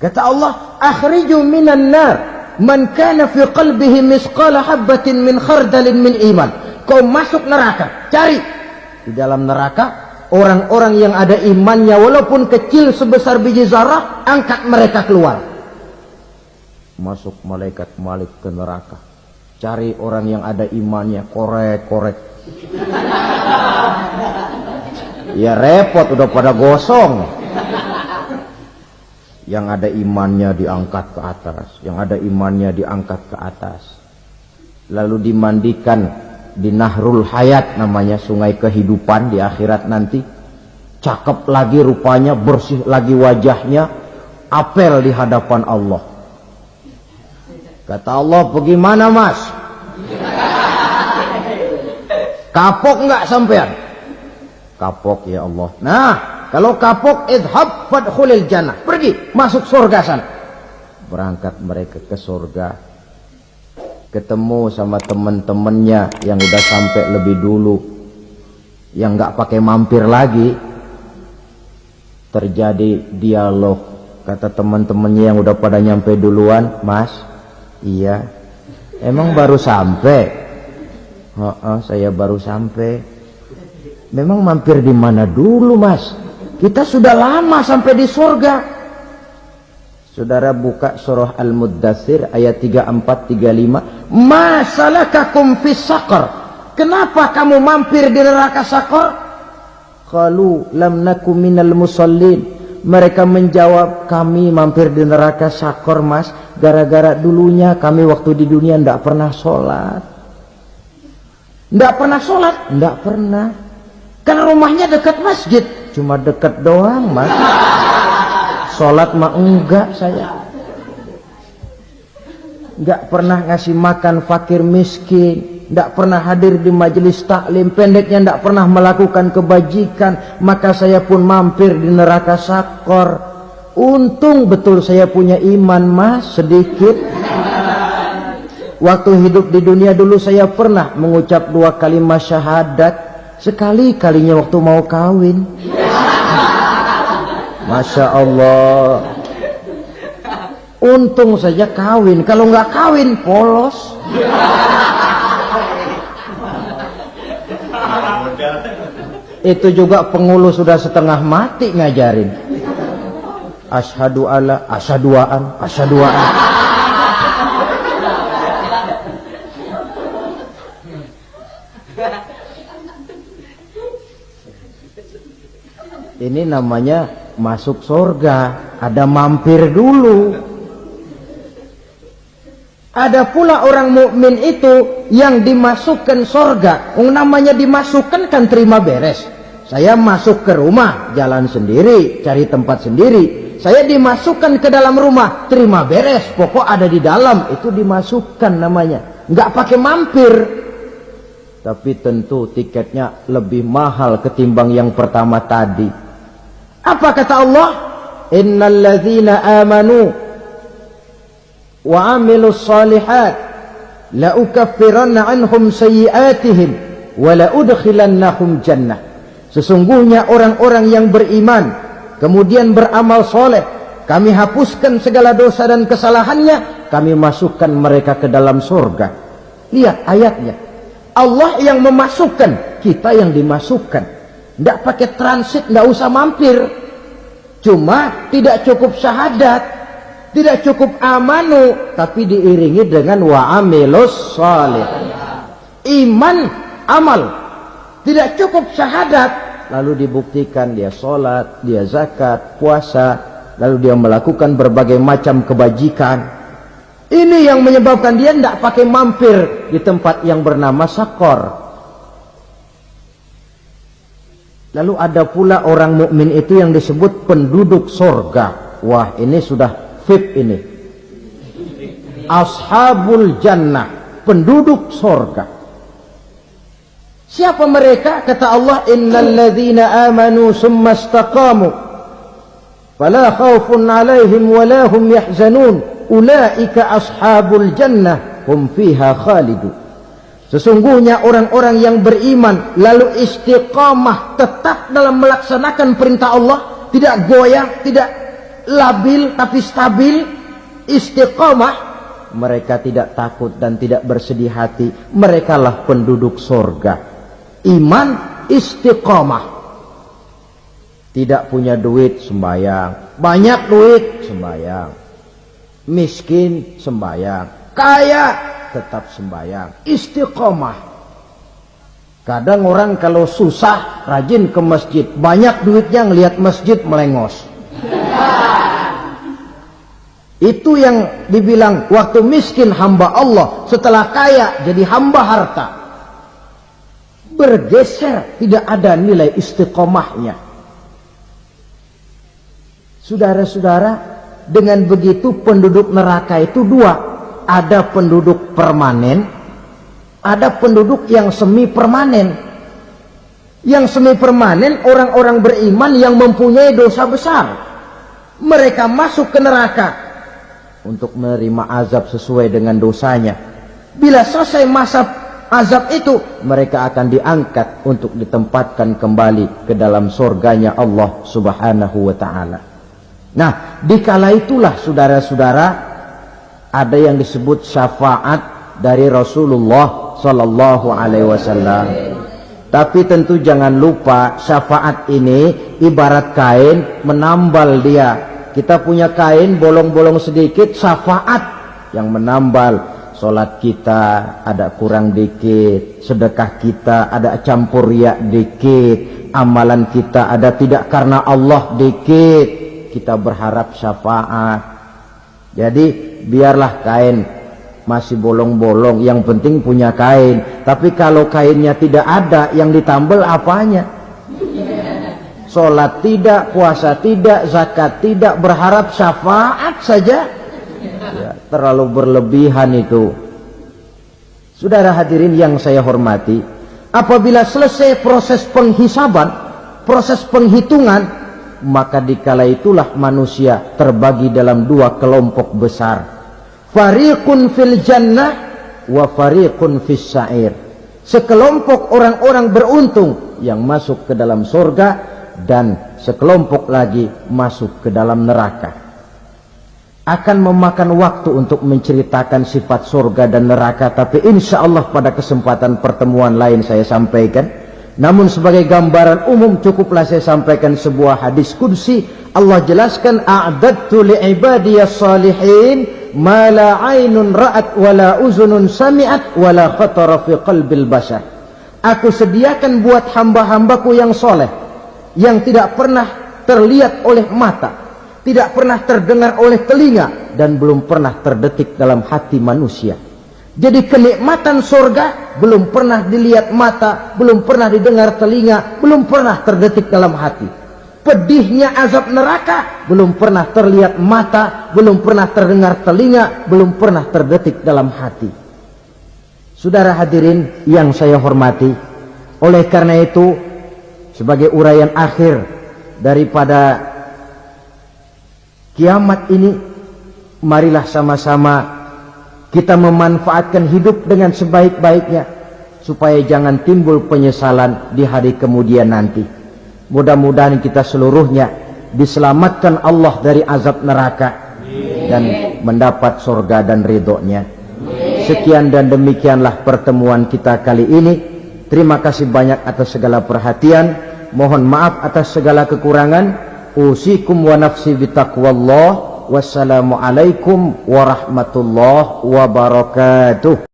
Kata Allah, akhriju minan nar man kana fi qalbihi misqala habatin min khardalin min iman. Kau masuk neraka, cari di dalam neraka orang-orang yang ada imannya walaupun kecil sebesar biji zarah, angkat mereka keluar. Masuk malaikat Malik ke neraka, cari orang yang ada imannya, korek-korek. Ya repot, udah pada gosong. Yang ada imannya diangkat ke atas, yang ada imannya diangkat ke atas, lalu dimandikan di Nahrul Hayat, namanya sungai kehidupan di akhirat nanti. Cakep lagi rupanya, bersih lagi wajahnya, apel di hadapan Allah. Kata Allah, bagaimana mas? Kapok nggak sampean? Kapok ya Allah. Nah, kalau kapok, idhab fadkhulil jannah, pergi masuk surga sana. Berangkat mereka ke surga, ketemu sama teman-temannya yang udah sampai lebih dulu, yang nggak pakai mampir lagi. Terjadi dialog. Kata teman-temannya yang udah pada nyampe duluan, mas, iya, emang baru sampai? Saya baru sampai. Memang mampir di mana dulu mas? Kita sudah lama sampai di surga. Saudara buka surah Al-Muddathir ayat 34-35. Ma salakakum fis saqar? Kenapa kamu mampir di neraka Saqar? Qalu lam naku minal musallin. Mereka menjawab, kami mampir di neraka Saqar mas, gara-gara dulunya kami waktu di dunia ndak pernah sholat. Ndak pernah sholat? Ndak pernah. Kan rumahnya dekat masjid, cuma dekat doang mas. Sholat mah enggak saya. Enggak pernah ngasih makan fakir miskin, enggak pernah hadir di majelis taklim, pendeknya enggak pernah melakukan kebajikan. Maka saya pun mampir di neraka Saqar. Untung betul saya punya iman mas, sedikit. Waktu hidup di dunia dulu saya pernah mengucap 2 kalimat syahadat. Sekali-kalinya waktu mau kawin. Masya Allah. Untung saja kawin. Kalau nggak kawin polos. Itu juga pengulu sudah setengah mati ngajarin. Asyhadu alla, asyaduaan, asyaduaan. Ini namanya masuk surga, ada mampir dulu. Ada pula orang mukmin itu yang dimasukkan surga. Namanya dimasukkan kan terima beres. Saya masuk ke rumah, jalan sendiri, cari tempat sendiri. Saya dimasukkan ke dalam rumah, terima beres, pokok ada di dalam, itu dimasukkan namanya. Nggak pakai mampir. Tapi tentu tiketnya lebih mahal ketimbang yang pertama tadi. Apa kata Allah? Innal ladzina amanu wa amilus salihat la ukaffiranna anhum sayyi'atihim wa la udkhilannahum jannah. Sesungguhnya orang-orang yang beriman kemudian beramal soleh, kami hapuskan segala dosa dan kesalahannya, kami masukkan mereka ke dalam surga. Lihat ayatnya. Allah yang memasukkan, kita yang dimasukkan. Tidak pakai transit, tidak usah mampir. Cuma tidak cukup syahadat, tidak cukup amanu, tapi diiringi dengan wa'amilus salih. Iman, amal. Tidak cukup syahadat, lalu dibuktikan dia sholat, dia zakat, puasa, lalu dia melakukan berbagai macam kebajikan. Ini yang menyebabkan dia tidak pakai mampir di tempat yang bernama Saqar. Lalu ada pula orang mukmin itu yang disebut penduduk surga. Wah, ini sudah VIP ini. Ashabul jannah, penduduk surga. Siapa mereka? Kata Allah, innal ladzina amanu summa istaqamu fala khaufun 'alaihim wala hum yahzanun ulaika ashabul jannah hum fiha khalidun. Sesungguhnya orang-orang yang beriman lalu istiqamah, tetap dalam melaksanakan perintah Allah, tidak goyah, tidak labil tapi stabil, istiqomah, mereka tidak takut dan tidak bersedih hati. Merekalah penduduk surga. Iman, istiqomah. Tidak punya duit, sembahyang. Banyak duit, sembahyang. Miskin, sembahyang. Kaya, tetap sembahyang. Istiqomah. Kadang orang kalau susah rajin ke masjid, banyak duitnya ngelihat masjid melengos. Itu yang dibilang waktu miskin hamba Allah, setelah kaya jadi hamba harta. Bergeser, tidak ada nilai istiqomahnya. Saudara-saudara, dengan begitu penduduk neraka itu dua. Ada penduduk permanen, ada penduduk yang semi permanen. Yang semi permanen orang-orang beriman yang mempunyai dosa besar. Mereka masuk ke neraka untuk menerima azab sesuai dengan dosanya. Bila selesai masa azab itu, mereka akan diangkat untuk ditempatkan kembali ke dalam surganya Allah Subhanahu wa ta'ala. Nah, dikala itulah saudara-saudara, ada yang disebut syafaat dari Rasulullah Sallallahu Alaihi Wasallam. Tapi tentu jangan lupa, syafaat ini ibarat kain menambal dia. Kita punya kain bolong-bolong sedikit, syafaat yang menambal. Solat kita ada kurang dikit, sedekah kita ada campur riak dikit, amalan kita ada tidak karena Allah dikit. Kita berharap syafaat. Jadi biarlah kain masih bolong-bolong, yang penting punya kain. Tapi kalau kainnya tidak ada, yang ditambal apanya? Sholat tidak, puasa tidak, zakat tidak, berharap syafaat saja. Ya, terlalu berlebihan itu. Saudara hadirin yang saya hormati, apabila selesai proses penghisaban, proses penghitungan, maka dikala itulah manusia terbagi dalam dua kelompok besar. Fariqun fil jannah wa fariqun fis sa'ir. Sekelompok orang-orang beruntung yang masuk ke dalam surga, dan sekelompok lagi masuk ke dalam neraka. Akan memakan waktu untuk menceritakan sifat surga dan neraka, tapi insya Allah pada kesempatan pertemuan lain saya sampaikan. Namun sebagai gambaran umum cukuplah saya sampaikan sebuah hadis qudsi. Allah jelaskan, a'dadtu li'ibadiyas salihin ma la 'ainun ra'at wa la uzunun sami'at wa la khatara fi qalbil bashar. Aku sediakan buat hamba-hambaku yang soleh, yang tidak pernah terlihat oleh mata, tidak pernah terdengar oleh telinga, dan belum pernah terdetik dalam hati manusia. Jadi kenikmatan surga belum pernah dilihat mata, belum pernah didengar telinga, belum pernah terdetik dalam hati. Pedihnya azab neraka belum pernah terlihat mata, belum pernah terdengar telinga, belum pernah terdetik dalam hati. Saudara hadirin yang saya hormati, oleh karena itu sebagai uraian akhir daripada kiamat ini, marilah sama-sama kita memanfaatkan hidup dengan sebaik-baiknya, supaya jangan timbul penyesalan di hari kemudian nanti. Mudah-mudahan kita seluruhnya diselamatkan Allah dari azab neraka dan mendapat surga dan ridhonya. Sekian dan demikianlah pertemuan kita kali ini. Terima kasih banyak atas segala perhatian. Mohon maaf atas segala kekurangan. Usikum wa nafsi bitaqwallah. Wassalamualaikum warahmatullahi wabarakatuh.